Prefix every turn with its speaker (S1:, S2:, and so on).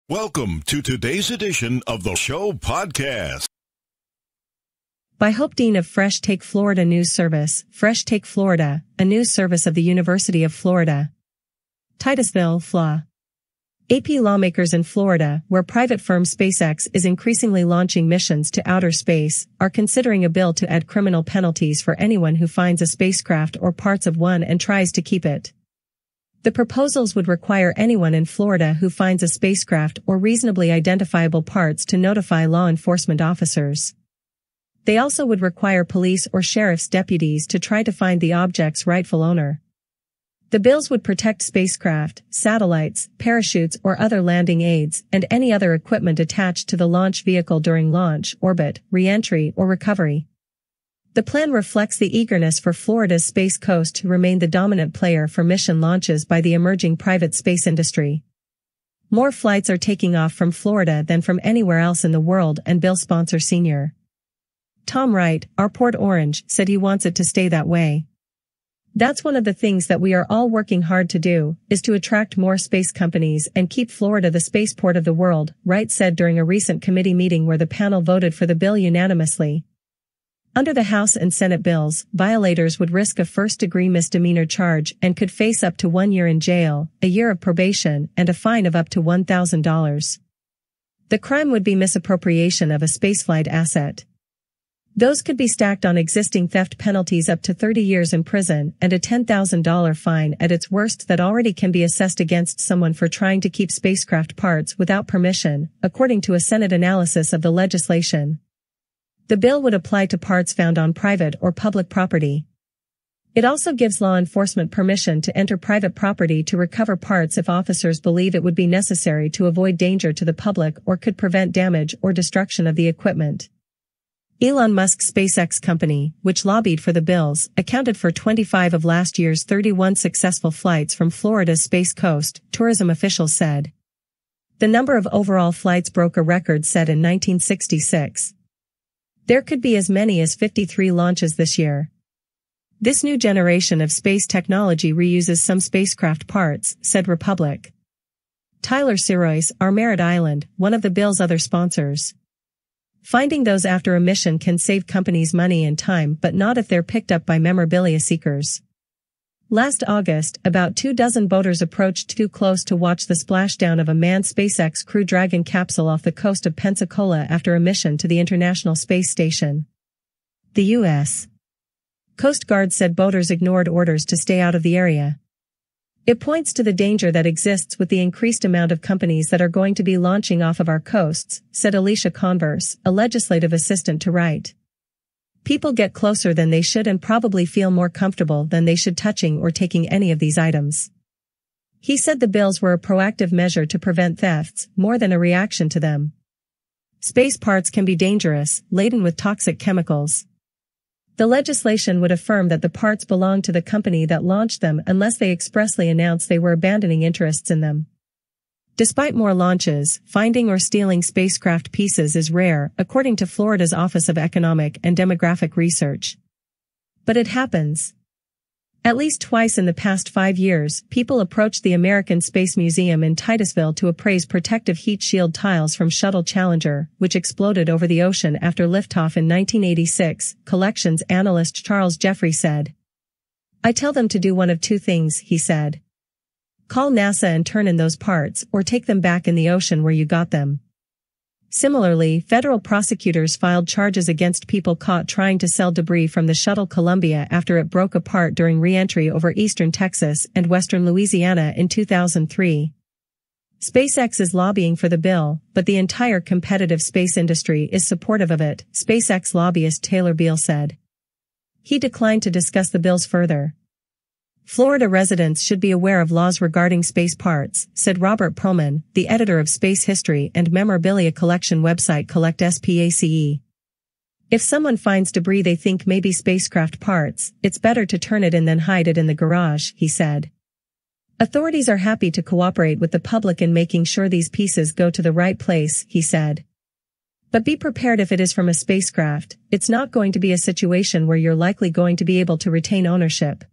S1: Welcome to today's edition of the show podcast.
S2: By Hope Dean of Fresh Take Florida News Service, Fresh Take Florida, a news service of the University of Florida. Titusville, FLA. AP lawmakers in Florida, where private firm SpaceX is increasingly launching missions to outer space, are considering a bill to add criminal penalties for anyone who finds a spacecraft or parts of one and tries to keep it. The proposals would require anyone in Florida who finds a spacecraft or reasonably identifiable parts to notify law enforcement officers. They also would require police or sheriff's deputies to try to find the object's rightful owner. The bills would protect spacecraft, satellites, parachutes or other landing aids, and any other equipment attached to the launch vehicle during launch, orbit, re-entry, or recovery. The plan reflects the eagerness for Florida's Space Coast to remain the dominant player for mission launches by the emerging private space industry. More flights are taking off from Florida than from anywhere else in the world, and bill sponsor Sr. Tom Wright, our Port Orange, said he wants it to stay that way. That's one of the things that we are all working hard to do, is to attract more space companies and keep Florida the spaceport of the world, Wright said during a recent committee meeting where the panel voted for the bill unanimously. Under the House and Senate bills, violators would risk a first-degree misdemeanor charge and could face up to 1 year in jail, a year of probation, and a fine of up to $1,000. The crime would be misappropriation of a spaceflight asset. Those could be stacked on existing theft penalties up to 30 years in prison and a $10,000 fine at its worst that already can be assessed against someone for trying to keep spacecraft parts without permission, according to a Senate analysis of the legislation. The bill would apply to parts found on private or public property. It also gives law enforcement permission to enter private property to recover parts if officers believe it would be necessary to avoid danger to the public or could prevent damage or destruction of the equipment. Elon Musk's SpaceX company, which lobbied for the bills, accounted for 25 of last year's 31 successful flights from Florida's Space Coast, tourism officials said. The number of overall flights broke a record set in 1966. There could be as many as 53 launches this year. This new generation of space technology reuses some spacecraft parts, said Republic. Tyler Sirois, our Merritt Island, one of the bill's other sponsors. Finding those after a mission can save companies money and time, but not if they're picked up by memorabilia seekers. Last August, about 24 boaters approached too close to watch the splashdown of a manned SpaceX Crew Dragon capsule off the coast of Pensacola after a mission to the International Space Station. The U.S. Coast Guard said boaters ignored orders to stay out of the area. It points to the danger that exists with the increased amount of companies that are going to be launching off of our coasts, said Alicia Converse, a legislative assistant to Wright. People get closer than they should and probably feel more comfortable than they should touching or taking any of these items. He said the bills were a proactive measure to prevent thefts, more than a reaction to them. Space parts can be dangerous, laden with toxic chemicals. The legislation would affirm that the parts belong to the company that launched them unless they expressly announce they were abandoning interests in them. Despite more launches, finding or stealing spacecraft pieces is rare, according to Florida's Office of Economic and Demographic Research. But it happens. At least twice in the past 5 years, people approached the American Space Museum in Titusville to appraise protective heat shield tiles from Shuttle Challenger, which exploded over the ocean after liftoff in 1986, collections analyst Charles Jeffrey said. I tell them to do one of two things, he said. Call NASA and turn in those parts, or take them back in the ocean where you got them. Similarly, federal prosecutors filed charges against people caught trying to sell debris from the shuttle Columbia after it broke apart during re-entry over eastern Texas and western Louisiana in 2003. SpaceX is lobbying for the bill, but the entire competitive space industry is supportive of it, SpaceX lobbyist Taylor Beal said. He declined to discuss the bills further. Florida residents should be aware of laws regarding space parts, said Robert Perlman, the editor of space history and memorabilia collection website Collect SPACE. If someone finds debris they think may be spacecraft parts, it's better to turn it in than hide it in the garage, he said. Authorities are happy to cooperate with the public in making sure these pieces go to the right place, he said. But be prepared if it is from a spacecraft, it's not going to be a situation where you're likely going to be able to retain ownership.